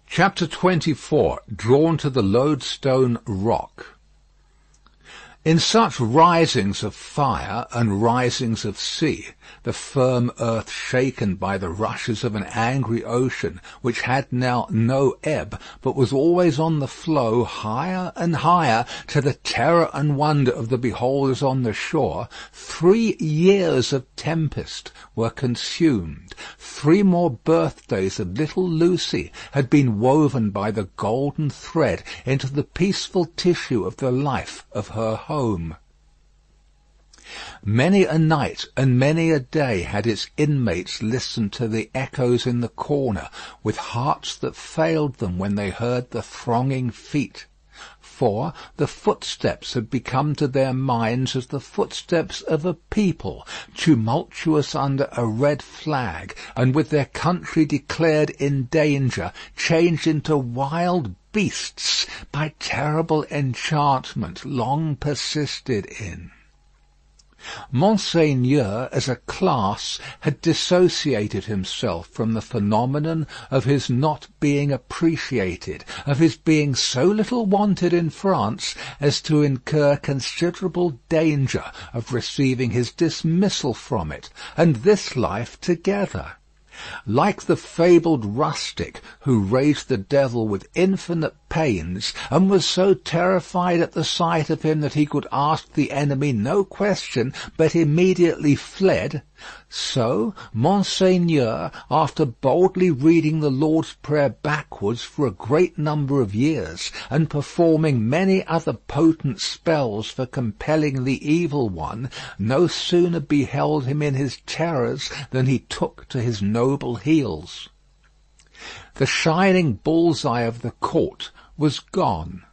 Chapter 24. Drawn to the Lodestone Rock. In such risings of fire and risings of sea, the firm earth shaken by the rushes of an angry ocean, which had now no ebb, but was always on the flow higher and higher, to the terror and wonder of the beholders on the shore, 3 years of tempest were consumed. 3 more birthdays of little Lucy had been woven by the golden thread into the peaceful tissue of the life of her home. Many a night and many a day had its inmates listened to the echoes in the corner, with hearts that failed them when they heard the thronging feet. For the footsteps had become to their minds as the footsteps of a people, tumultuous under a red flag, and with their country declared in danger, changed into wild beasts by terrible enchantment long persisted in. Monseigneur, as a class, had dissociated himself from the phenomenon of his not being appreciated, of his being so little wanted in France as to incur considerable danger of receiving his dismissal from it, and this life together. Like the fabled rustic who raised the devil with infinite pains, and was so terrified at the sight of him that he could ask the enemy no question, but immediately fled, so Monseigneur, after boldly reading the Lord's Prayer backwards for a great number of years, and performing many other potent spells for compelling the evil one, no sooner beheld him in his terrors than he took to his noble heels. The shining bull's-eye of the court was gone,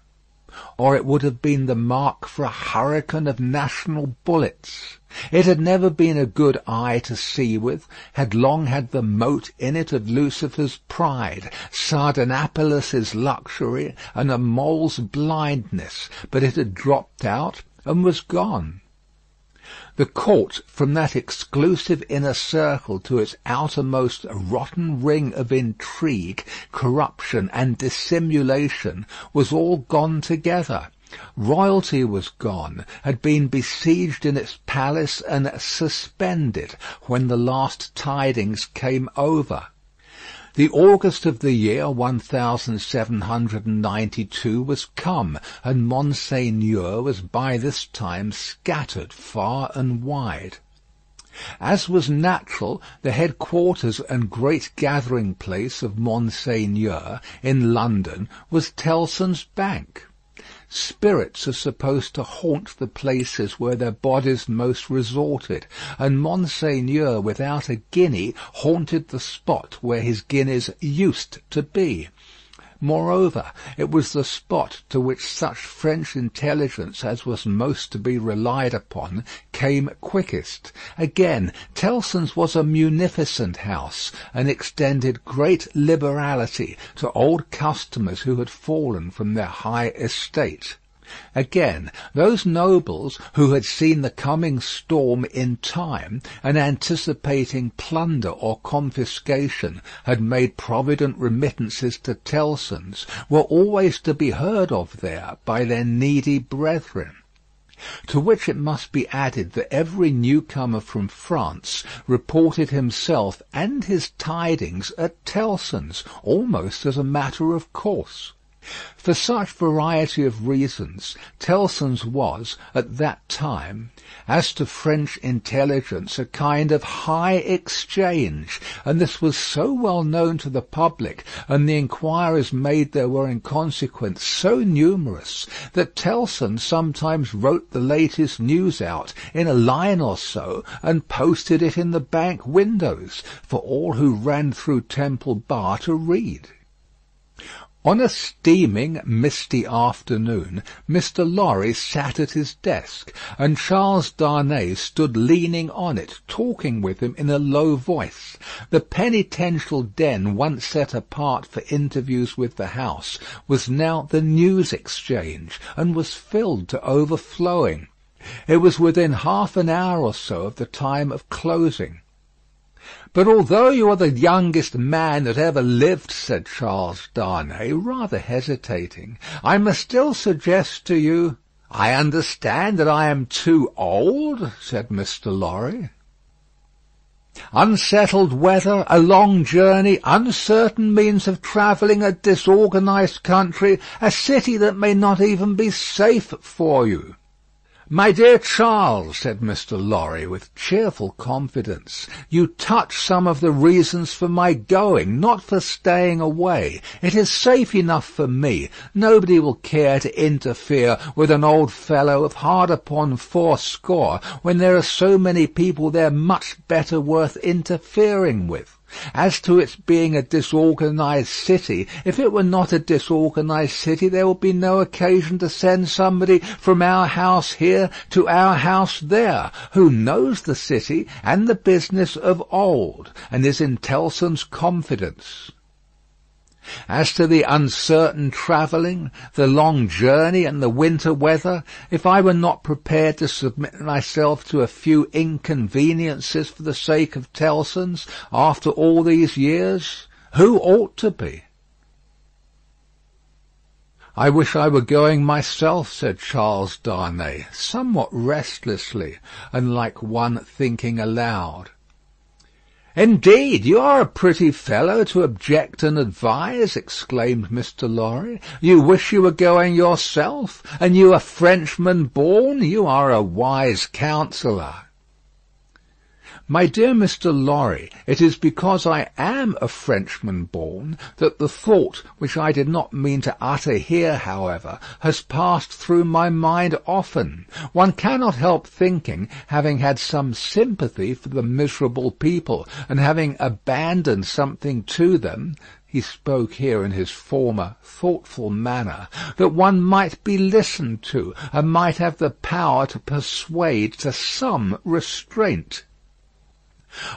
or it would have been the mark for a hurricane of national bullets. It had never been a good eye to see with, had long had the mote in it of Lucifer's pride, Sardanapalus' luxury, and a mole's blindness, but it had dropped out and was gone. The court, from that exclusive inner circle to its outermost rotten ring of intrigue, corruption, and dissimulation, was all gone together. Royalty was gone, had been besieged in its palace and suspended when the last tidings came over. The August of the year 1792 was come, and Monseigneur was by this time scattered far and wide. As was natural, the headquarters and great gathering place of Monseigneur in London was Tellson's Bank. Spirits are supposed to haunt the places where their bodies most resorted, and Monseigneur without a guinea haunted the spot where his guineas used to be. Moreover, it was the spot to which such French intelligence as was most to be relied upon came quickest. Again, Tellson's was a munificent house, and extended great liberality to old customers who had fallen from their high estate. Again, those nobles who had seen the coming storm in time, and anticipating plunder or confiscation, had made provident remittances to Tellson's, were always to be heard of there by their needy brethren. To which it must be added that every newcomer from France reported himself and his tidings at Tellson's, almost as a matter of course. For such variety of reasons, Tellson's was, at that time, as to French intelligence, a kind of high exchange, and this was so well known to the public, and the inquiries made there were in consequence so numerous, that Tellson sometimes wrote the latest news out in a line or so, and posted it in the bank windows, for all who ran through Temple Bar to read. On a steaming, misty afternoon, Mr. Lorry sat at his desk, and Charles Darnay stood leaning on it, talking with him in a low voice. The penitential den once set apart for interviews with the House was now the news exchange, and was filled to overflowing. It was within half an hour or so of the time of closing. "But although you are the youngest man that ever lived," said Charles Darnay, rather hesitating, "I must still suggest to you—" "I understand that I am too old," said Mr. Lorry. "Unsettled weather, a long journey, uncertain means of travelling, a disorganized country, a city that may not even be safe for you." "My dear Charles," said Mr. Lorry, with cheerful confidence, "you touch some of the reasons for my going, not for staying away. It is safe enough for me. Nobody will care to interfere with an old fellow of hard upon 80, when there are so many people there much better worth interfering with. As to its being a disorganized city, if it were not a disorganized city, there would be no occasion to send somebody from our house here to our house there, who knows the city and the business of old, and is in Tellson's confidence. As to the uncertain travelling, the long journey, and the winter weather, if I were not prepared to submit myself to a few inconveniences for the sake of Tellson's, after all these years, who ought to be?" "I wish I were going myself," said Charles Darnay, somewhat restlessly, and like one thinking aloud. "Indeed, you are a pretty fellow to object and advise," exclaimed Mr. Lorry. "You wish you were going yourself, and you a Frenchman born. You are a wise counsellor." "My dear Mr. Lorry, it is because I am a Frenchman born that the thought, which I did not mean to utter here, however, has passed through my mind often. One cannot help thinking, having had some sympathy for the miserable people, and having abandoned something to them," he spoke here in his former thoughtful manner, "that one might be listened to, and might have the power to persuade to some restraint.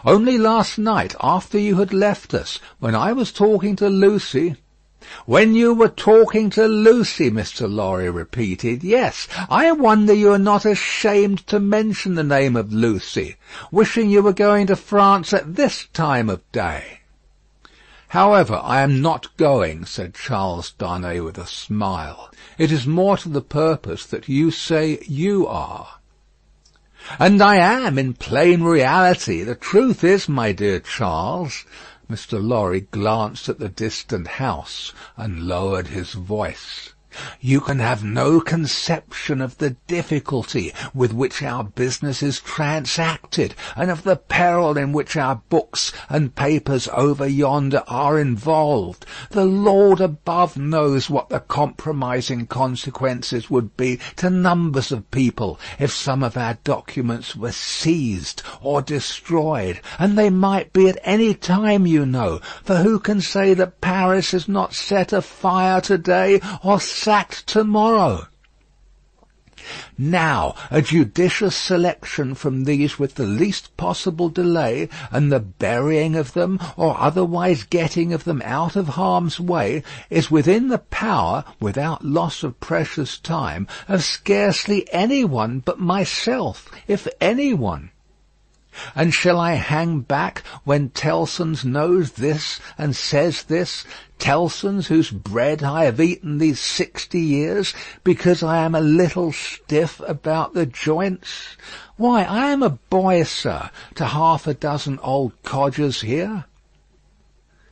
Only last night, after you had left us, when I was talking to Lucy—" "When you were talking to Lucy," Mr. Lorry repeated. "Yes, I wonder you are not ashamed to mention the name of Lucy. Wishing you were going to France at this time of day." "However, I am not going," said Charles Darnay with a smile. "It is more to the purpose that you say you are." "And I am, in plain reality. The truth is, my dear Charles—" Mr. Lorry glanced at the distant house and lowered his voice. "You can have no conception of the difficulty with which our business is transacted, and of the peril in which our books and papers over yonder are involved. The Lord above knows what the compromising consequences would be to numbers of people if some of our documents were seized or destroyed, and they might be at any time, you know, for who can say that Paris is not set afire today or sacked tomorrow? Now, a judicious selection from these with the least possible delay, and the burying of them, or otherwise getting of them out of harm's way, is within the power, without loss of precious time, of scarcely any one but myself, if any one. And shall I hang back when Tellson's knows this and says this, Tellson's whose bread I have eaten these 60 years, because I am a little stiff about the joints? Why, I am a boy, sir, to 6 old codgers here.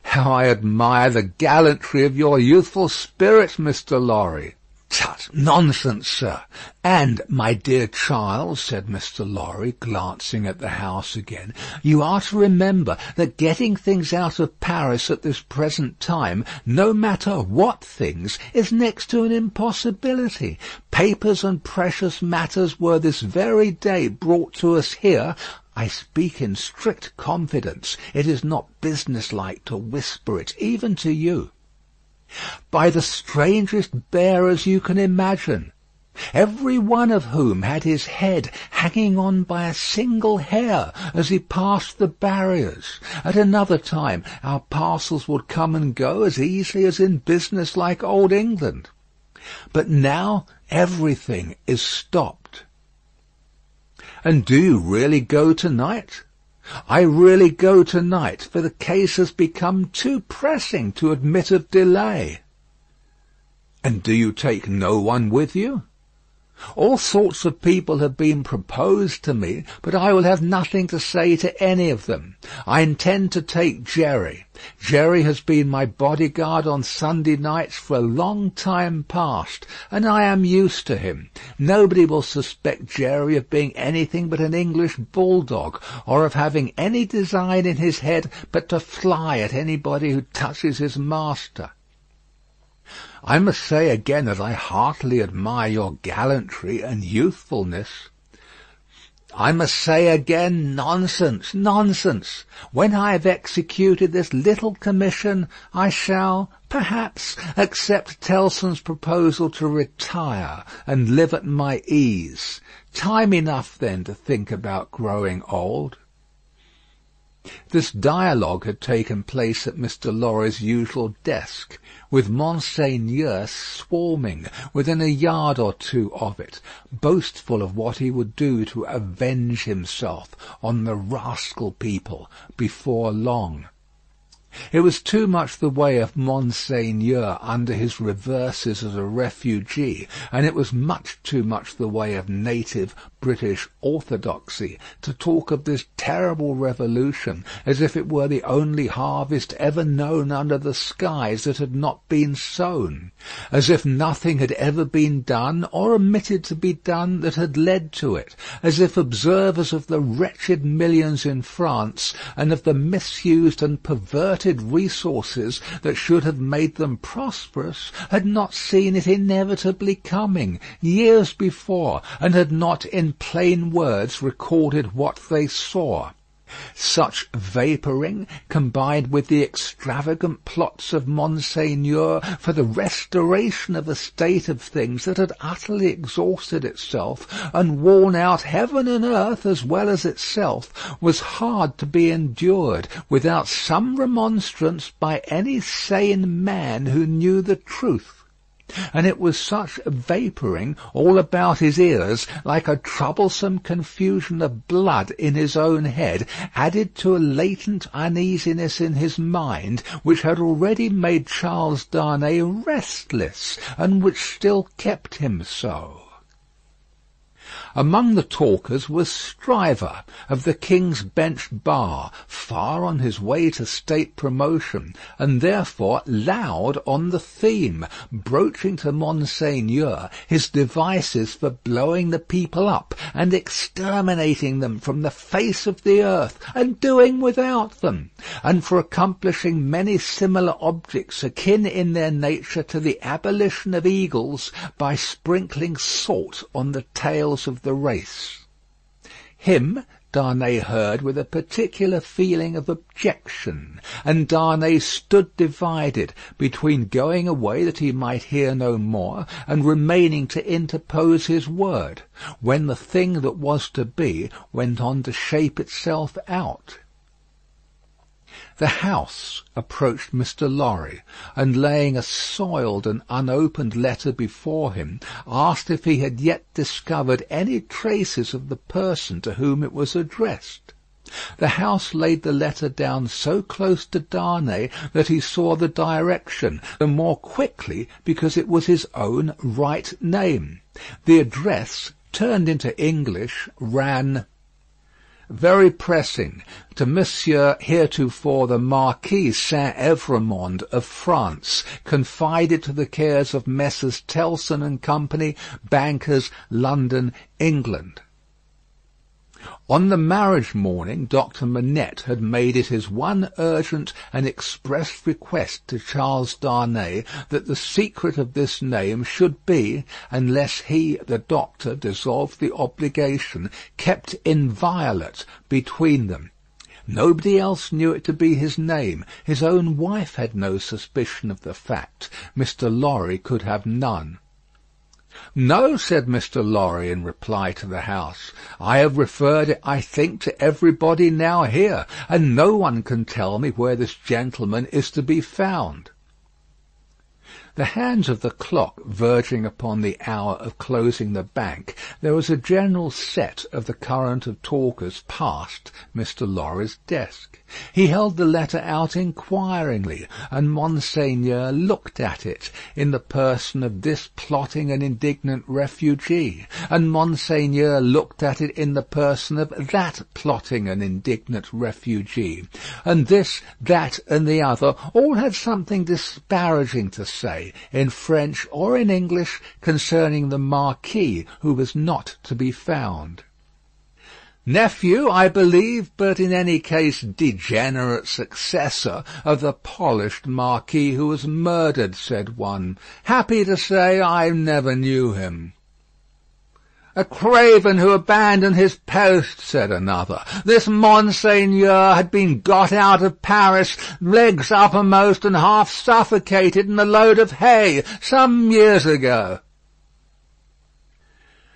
How I admire the gallantry of your youthful spirits, Mr. Lorry. Tut, nonsense, sir. And, my dear Charles, said Mr. Lorry, glancing at the house again, you are to remember that getting things out of Paris at this present time, no matter what things, is next to an impossibility. Papers and precious matters were this very day brought to us here. I speak in strict confidence. It is not businesslike to whisper it, even to you. By the strangest bearers you can imagine, every one of whom had his head hanging on by a single hair as he passed the barriers. At another time our parcels would come and go as easily as in business like old England. But now everything is stopped. And do you really go tonight? I really go to-night, for the case has become too pressing to admit of delay." "And do you take no one with you?" "All sorts of people have been proposed to me, but I will have nothing to say to any of them. I intend to take Jerry. Jerry has been my bodyguard on Sunday nights for a long time past, and I am used to him. Nobody will suspect Jerry of being anything but an English bulldog, or of having any design in his head but to fly at anybody who touches his master. I must say again that I heartily admire your gallantry and youthfulness." "I must say again, nonsense, nonsense. When I have executed this little commission, I shall, perhaps, accept Tellson's proposal to retire and live at my ease. Time enough then to think about growing old." This dialogue had taken place at Mr. Lorry's usual desk, with Monseigneur swarming within a yard or two of it, boastful of what he would do to avenge himself on the rascal people before long. It was too much the way of Monseigneur under his reverses as a refugee, and it was much too much the way of native British orthodoxy to talk of this terrible revolution as if it were the only harvest ever known under the skies that had not been sown, as if nothing had ever been done or omitted to be done that had led to it, as if observers of the wretched millions in France and of the misused and perverted resources that should have made them prosperous had not seen it inevitably coming years before, and had not in plain words recorded what they saw. Such vapouring, combined with the extravagant plots of Monseigneur for the restoration of a state of things that had utterly exhausted itself and worn out heaven and earth as well as itself, was hard to be endured without some remonstrance by any sane man who knew the truth. And it was such vapouring all about his ears, like a troublesome confusion of blood in his own head, added to a latent uneasiness in his mind, which had already made Charles Darnay restless, and which still kept him so. Among the talkers was Stryver, of the King's Bench Bar, far on his way to state promotion, and therefore loud on the theme, broaching to Monseigneur his devices for blowing the people up and exterminating them from the face of the earth, and doing without them, and for accomplishing many similar objects akin in their nature to the abolition of eagles by sprinkling salt on the tails of the race. Him Darnay heard with a particular feeling of objection, and Darnay stood divided between going away that he might hear no more, and remaining to interpose his word, when the thing that was to be went on to shape itself out. The House approached Mr. Lorry, and laying a soiled and unopened letter before him, asked if he had yet discovered any traces of the person to whom it was addressed. The House laid the letter down so close to Darnay that he saw the direction, the more quickly because it was his own right name. The address, turned into English, ran: "Very pressing, to Monsieur heretofore the Marquis Saint-Evremond of France, confided to the cares of Messrs. Tellson and Company, bankers, London, England." On the marriage morning, Dr. Manette had made it his one urgent and express request to Charles Darnay that the secret of this name should be, unless he, the doctor, dissolved the obligation, kept inviolate between them. Nobody else knew it to be his name. His own wife had no suspicion of the fact. Mr. Lorry could have none. "No," said Mr. Lorry in reply to the House. "I have referred it, I think, to everybody now here, and no one can tell me where this gentleman is to be found." The hands of the clock verging upon the hour of closing the bank, there was a general set of the current of talkers past Mr. Lorry's desk. He held the letter out inquiringly, and Monseigneur looked at it in the person of this plotting and indignant refugee, and Monseigneur looked at it in the person of that plotting and indignant refugee, and this, that, and the other all had something disparaging to say, in French or in English, concerning the Marquis, who was not to be found. Nephew, I believe, but in any case degenerate successor of the polished Marquis who was murdered, said one. Happy to say I never knew him. A craven who abandoned his post, said another. This Monseigneur had been got out of Paris, legs uppermost and half suffocated in a load of hay, some years ago.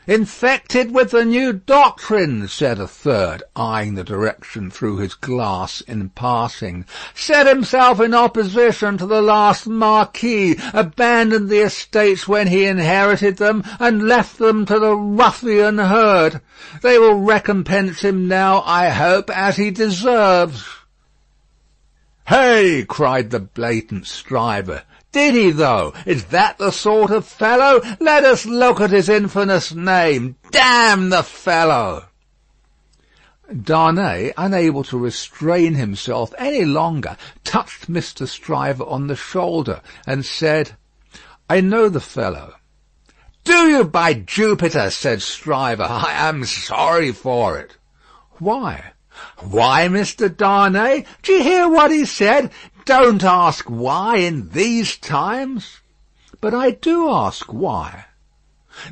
Infected with the new doctrine, said a third, eyeing the direction through his glass in passing. Set himself in opposition to the last Marquis, abandoned the estates when he inherited them, and left them to the ruffian herd. They will recompense him now, I hope, as he deserves. Hey! Cried the blatant Stryver. Did he, though? Is that the sort of fellow? Let us look at his infamous name. Damn the fellow! Darnay, unable to restrain himself any longer, touched Mr. Stryver on the shoulder, and said, I know the fellow. Do you, by Jupiter? Said Stryver. I am sorry for it. Why? Why, Mr. Darnay? D'ye hear what he said? Don't ask why in these times. But I do ask why.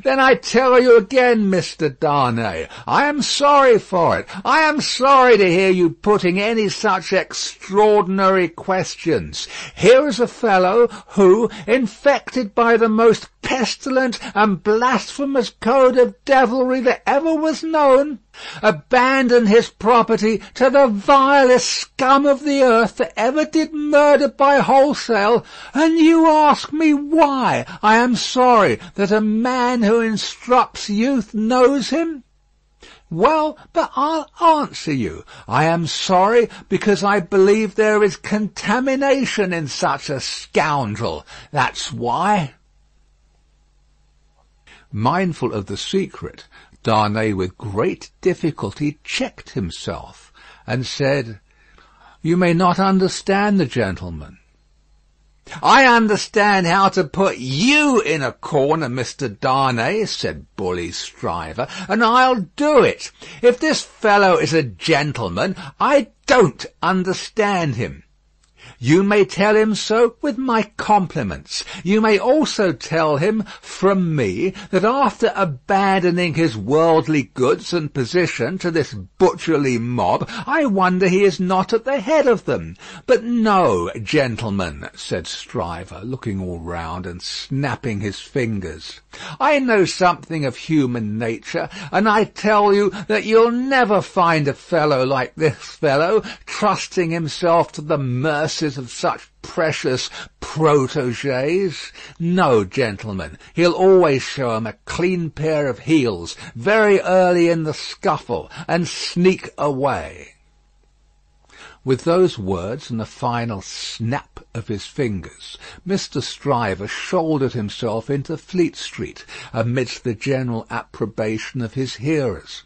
Then I tell you again, Mr. Darnay, I am sorry for it. I am sorry to hear you putting any such extraordinary questions. Here is a fellow who, infected by the most pestilent and blasphemous code of devilry that ever was known, abandoned his property to the vilest scum of the earth that ever did murder by wholesale, and you ask me why I am sorry that a man who instructs youth knows him? Well, but I'll answer you. I am sorry because I believe there is contamination in such a scoundrel. That's why. Mindful of the secret, Darnay with great difficulty checked himself, and said, You may not understand the gentleman. I understand how to put you in a corner, Mr. Darnay, said bully Stryver, and I'll do it. If this fellow is a gentleman, I don't understand him. You may tell him so with my compliments. You may also tell him from me that after abandoning his worldly goods and position to this butcherly mob, I wonder he is not at the head of them. But no, gentlemen, said Stryver, looking all round and snapping his fingers. I know something of human nature, and I tell you that you'll never find a fellow like this fellow, trusting himself to the mercies of such precious protégés. No, gentlemen, he'll always show 'em a clean pair of heels very early in the scuffle, and sneak away. With those words and a final snap of his fingers, Mr. Stryver shouldered himself into Fleet Street, amidst the general approbation of his hearers.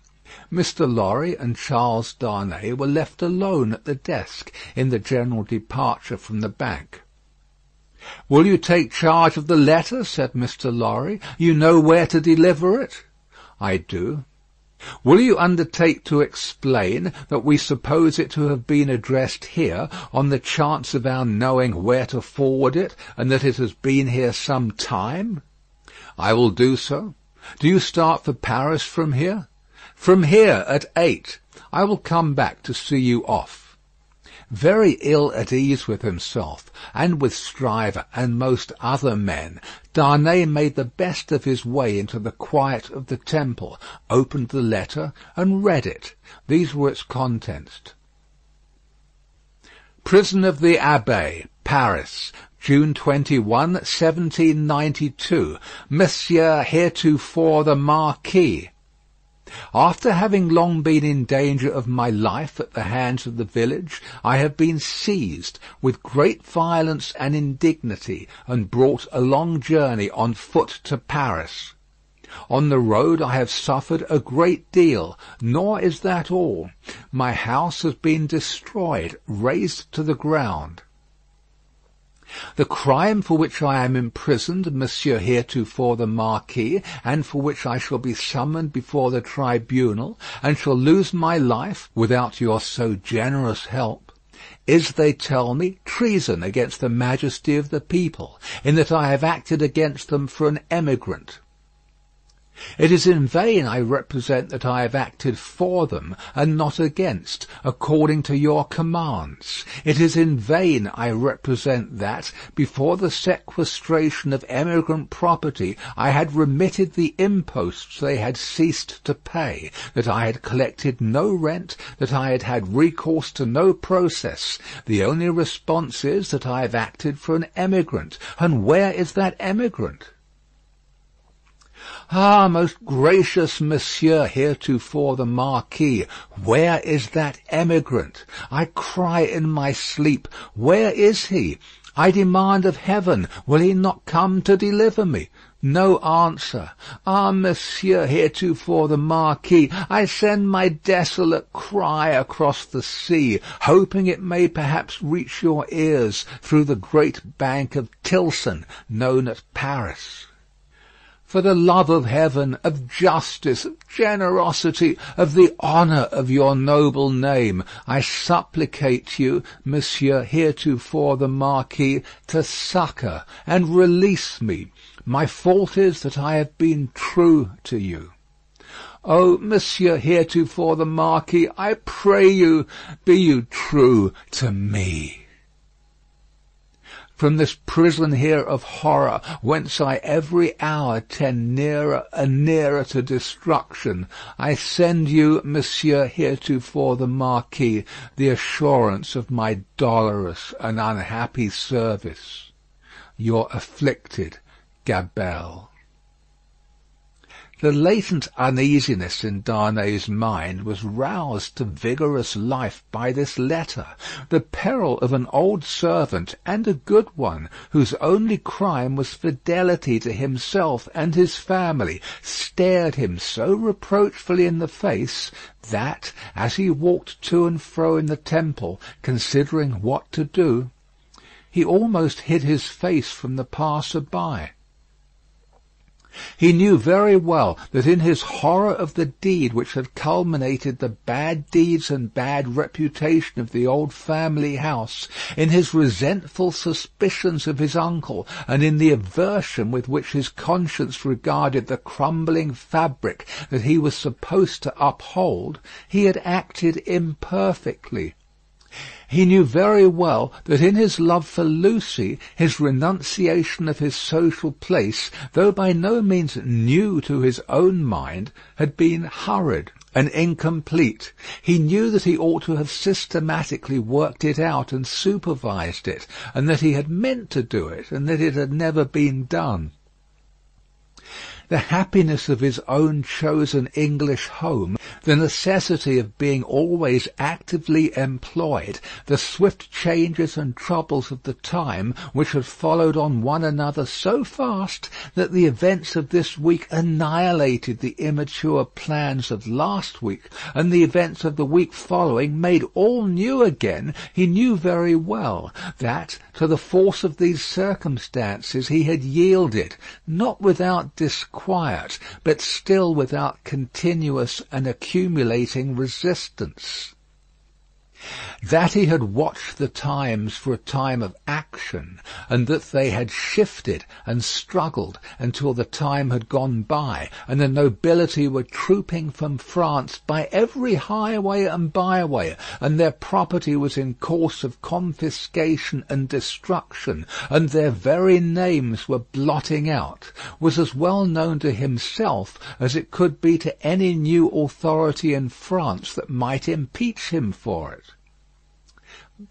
Mr. Lorry and Charles Darnay were left alone at the desk in the general departure from the bank. "Will you take charge of the letter?" said Mr. Lorry. "You know where to deliver it?" "I do." "Will you undertake to explain that we suppose it to have been addressed here on the chance of our knowing where to forward it, and that it has been here some time?" "I will do so. Do you start for Paris from here?" "From here at 8. I will come back to see you off." Very ill at ease with himself, and with Stryver and most other men, Darnay made the best of his way into the quiet of the Temple, opened the letter, and read it. These were its contents. "Prison of the Abbaye, Paris, June 21, 1792. Monsieur heretofore the Marquis. After having long been in danger of my life at the hands of the village, I have been seized with great violence and indignity, and brought a long journey on foot to Paris. On the road I have suffered a great deal, nor is that all. My house has been destroyed, razed to the ground. The crime for which I am imprisoned, Monsieur heretofore the Marquis, and for which I shall be summoned before the tribunal, and shall lose my life, without your so generous help, is, they tell me, treason against the majesty of the people, in that I have acted against them for an emigrant. It is in vain I represent that I have acted for them, and not against, according to your commands. It is in vain I represent that, before the sequestration of emigrant property, I had remitted the imposts they had ceased to pay, that I had collected no rent, that I had had recourse to no process. The only response is that I have acted for an emigrant. And where is that emigrant? Ah, most gracious Monsieur heretofore the Marquis, where is that emigrant? I cry in my sleep, where is he? I demand of heaven, will he not come to deliver me? No answer. Ah, Monsieur heretofore the Marquis, I send my desolate cry across the sea, hoping it may perhaps reach your ears through the great bank of Tilson, known as Paris. For the love of heaven, of justice, of generosity, of the honour of your noble name, I supplicate you, Monsieur heretofore the Marquis, to succour and release me. My fault is that I have been true to you. Oh, Monsieur heretofore the Marquis, I pray you, be you true to me. From this prison here of horror, whence I every hour tend nearer and nearer to destruction, I send you, Monsieur heretofore the Marquis, the assurance of my dolorous and unhappy service. Your afflicted Gabelle. The latent uneasiness in Darnay's mind was roused to vigorous life by this letter. The peril of an old servant, and a good one, whose only crime was fidelity to himself and his family, stared him so reproachfully in the face that, as he walked to and fro in the temple, considering what to do, he almost hid his face from the passer-by. He knew very well that in his horror of the deed which had culminated the bad deeds and bad reputation of the old family house, in his resentful suspicions of his uncle, and in the aversion with which his conscience regarded the crumbling fabric that he was supposed to uphold, he had acted imperfectly. He knew very well that in his love for Lucy, his renunciation of his social place, though by no means new to his own mind, had been hurried and incomplete. He knew that he ought to have systematically worked it out and supervised it, and that he had meant to do it, and that it had never been done. The happiness of his own chosen English home, the necessity of being always actively employed, the swift changes and troubles of the time, which had followed on one another so fast that the events of this week annihilated the immature plans of last week, and the events of the week following made all new again, he knew very well that, to the force of these circumstances, he had yielded, not without disquiet, but still without continuous and accumulating resistance. That he had watched the times for a time of action, and that they had shifted and struggled until the time had gone by, and the nobility were trooping from France by every highway and byway, and their property was in course of confiscation and destruction, and their very names were blotting out, was as well known to himself as it could be to any new authority in France that might impeach him for it.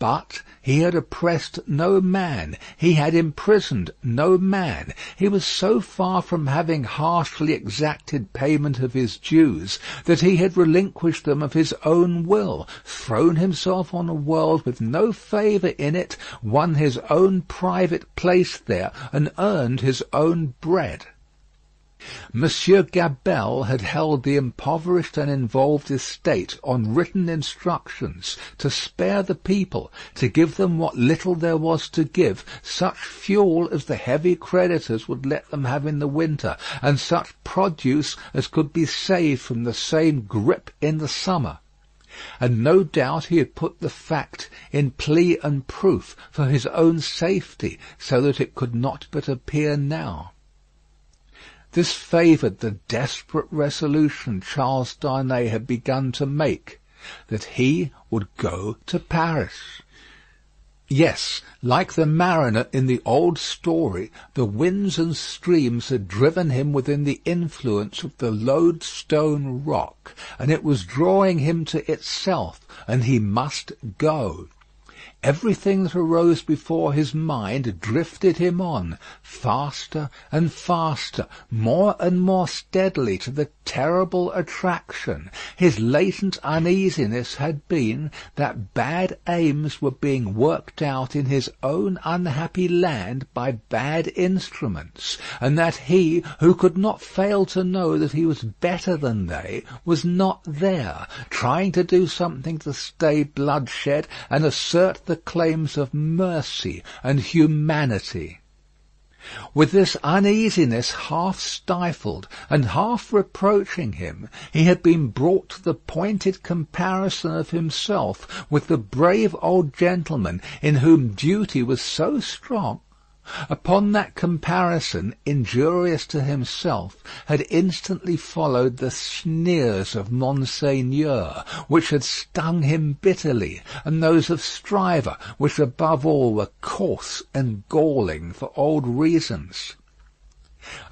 But he had oppressed no man, he had imprisoned no man. He was so far from having harshly exacted payment of his dues that he had relinquished them of his own will, thrown himself on a world with no favour in it, won his own private place there, and earned his own bread. Monsieur Gabelle had held the impoverished and involved estate on written instructions to spare the people, to give them what little there was to give, such fuel as the heavy creditors would let them have in the winter, and such produce as could be saved from the same grip in the summer. And no doubt he had put the fact in plea and proof for his own safety, so that it could not but appear now. This favoured the desperate resolution Charles Darnay had begun to make, that he would go to Paris. Yes, like the mariner in the old story, the winds and streams had driven him within the influence of the lodestone rock, and it was drawing him to itself, and he must go. Everything that arose before his mind drifted him on, faster and faster, more and more steadily to the terrible attraction. His latent uneasiness had been that bad aims were being worked out in his own unhappy land by bad instruments, and that he, who could not fail to know that he was better than they, was not there, trying to do something to stay bloodshed and assert the claims of mercy and humanity. With this uneasiness half stifled and half reproaching him, he had been brought to the pointed comparison of himself with the brave old gentleman in whom duty was so strong. Upon that comparison, injurious to himself, had instantly followed the sneers of Monseigneur, which had stung him bitterly, and those of Stryver, which above all were coarse and galling for old reasons.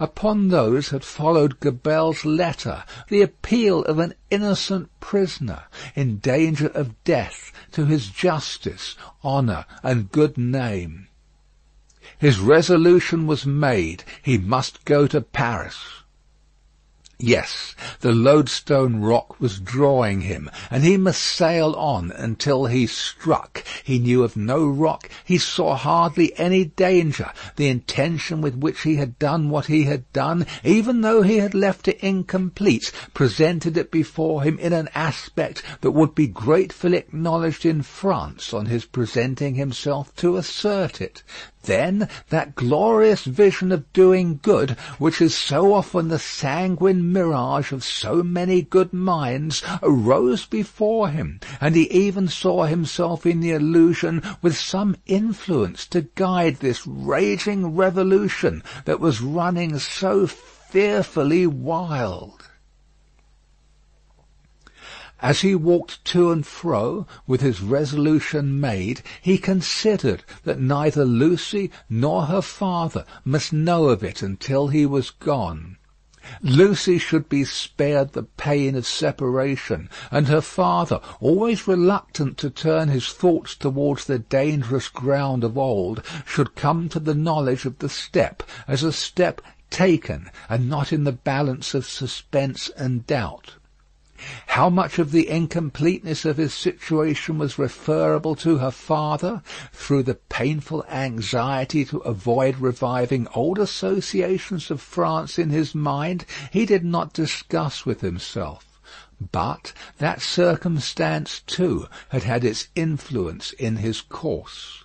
Upon those had followed Gabelle's letter, the appeal of an innocent prisoner, in danger of death, to his justice, honour, and good name. His resolution was made. He must go to Paris. Yes, the lodestone rock was drawing him, and he must sail on until he struck. He knew of no rock, he saw hardly any danger. The intention with which he had done what he had done, even though he had left it incomplete, presented it before him in an aspect that would be gratefully acknowledged in France on his presenting himself to assert it. Then that glorious vision of doing good, which is so often the sanguine mirage of so many good minds, arose before him, and he even saw himself in the illusion with some influence to guide this raging revolution that was running so fearfully wild. As he walked to and fro, with his resolution made, he considered that neither Lucy nor her father must know of it until he was gone. Lucy should be spared the pain of separation, and her father, always reluctant to turn his thoughts towards the dangerous ground of old, should come to the knowledge of the step as a step taken, and not in the balance of suspense and doubt. How much of the incompleteness of his situation was referable to her father, through the painful anxiety to avoid reviving old associations of France in his mind, he did not discuss with himself. But that circumstance, too, had had its influence in his course.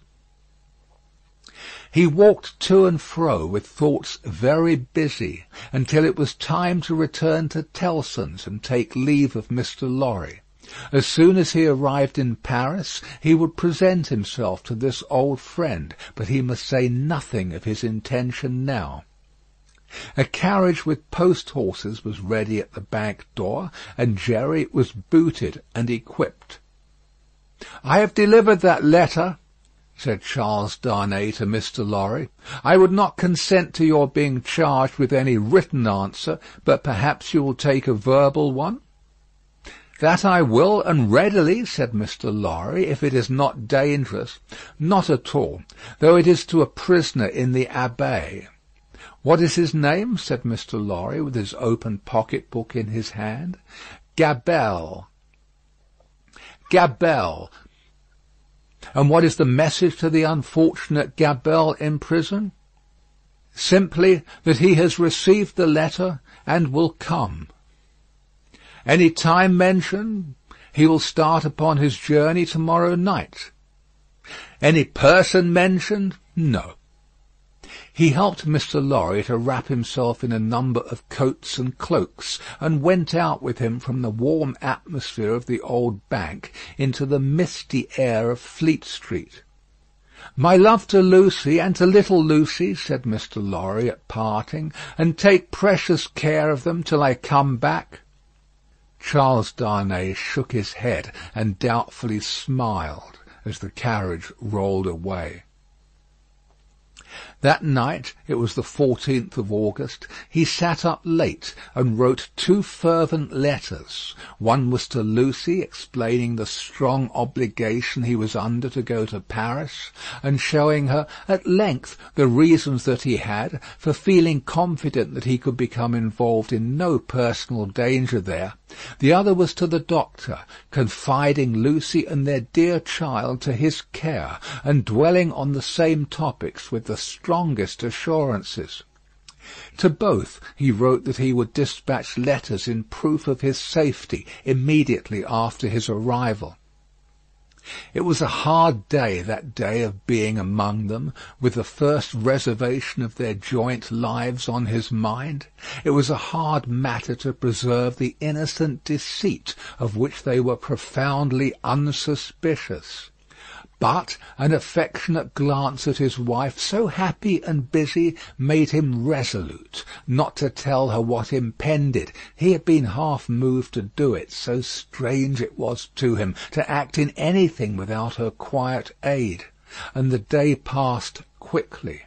He walked to and fro with thoughts very busy, until it was time to return to Tellson's and take leave of Mr. Lorry. As soon as he arrived in Paris, he would present himself to this old friend, but he must say nothing of his intention now. A carriage with post-horses was ready at the bank door, and Jerry was booted and equipped. "I have delivered that letter," said Charles Darnay to Mr. Lorry. "I would not consent to your being charged with any written answer, but perhaps you will take a verbal one." "That I will, and readily," said Mr. Lorry, "if it is not dangerous." "Not at all, though it is to a prisoner in the Abbaye." "What is his name?" said Mr. Lorry, with his open pocket-book in his hand. "Gabelle." "Gabelle. And what is the message to the unfortunate Gabelle in prison?" "Simply that he has received the letter and will come." "Any time mentioned?" "He will start upon his journey tomorrow night." "Any person mentioned?" "No." He helped Mr. Lorry to wrap himself in a number of coats and cloaks, and went out with him from the warm atmosphere of the Old Bank into the misty air of Fleet Street. "My love to Lucy, and to little Lucy," said Mr. Lorry at parting, "and take precious care of them till I come back." Charles Darnay shook his head and doubtfully smiled as the carriage rolled away. That night, it was the 14th of August, he sat up late and wrote 2 fervent letters. One was to Lucy, explaining the strong obligation he was under to go to Paris, and showing her at length the reasons that he had for feeling confident that he could become involved in no personal danger there. The other was to the doctor, confiding Lucy and their dear child to his care, and dwelling on the same topics with the strongest assurances. To both he wrote that he would dispatch letters in proof of his safety immediately after his arrival. It was a hard day, that day of being among them, with the first reservation of their joint lives on his mind. It was a hard matter to preserve the innocent deceit of which they were profoundly unsuspicious. But an affectionate glance at his wife, so happy and busy, made him resolute not to tell her what impended. He had been half moved to do it, so strange it was to him to act in anything without her quiet aid. And the day passed quickly.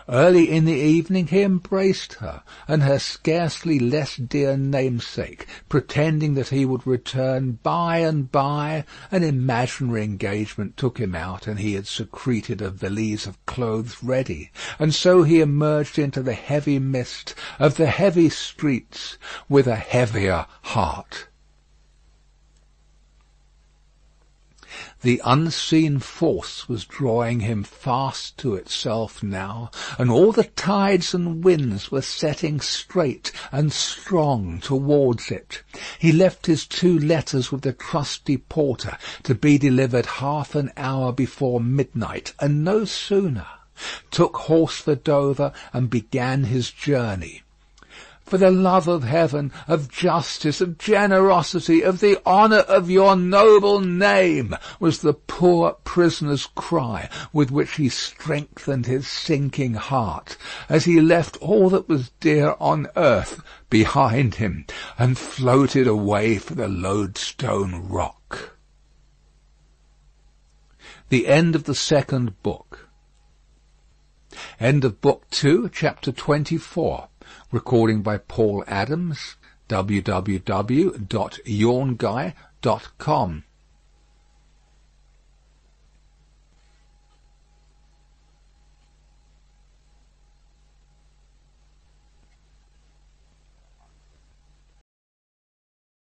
Early in the evening he embraced her, and her scarcely less dear namesake, pretending that he would return by and by. An imaginary engagement took him out, and he had secreted a valise of clothes ready, and so he emerged into the heavy mist of the heavy streets with a heavier heart. The unseen force was drawing him fast to itself now, and all the tides and winds were setting straight and strong towards it. He left his 2 letters with the trusty porter, to be delivered half an hour before midnight, and no sooner. Took horse for Dover, and began his journey. "For the love of heaven, of justice, of generosity, of the honour of your noble name," was the poor prisoner's cry with which he strengthened his sinking heart, as he left all that was dear on earth behind him, and floated away for the Lodestone Rock. The end of the 2nd book. End of Book 2, Chapter 24. Recording by Paul Adams, www.yawnguy.com.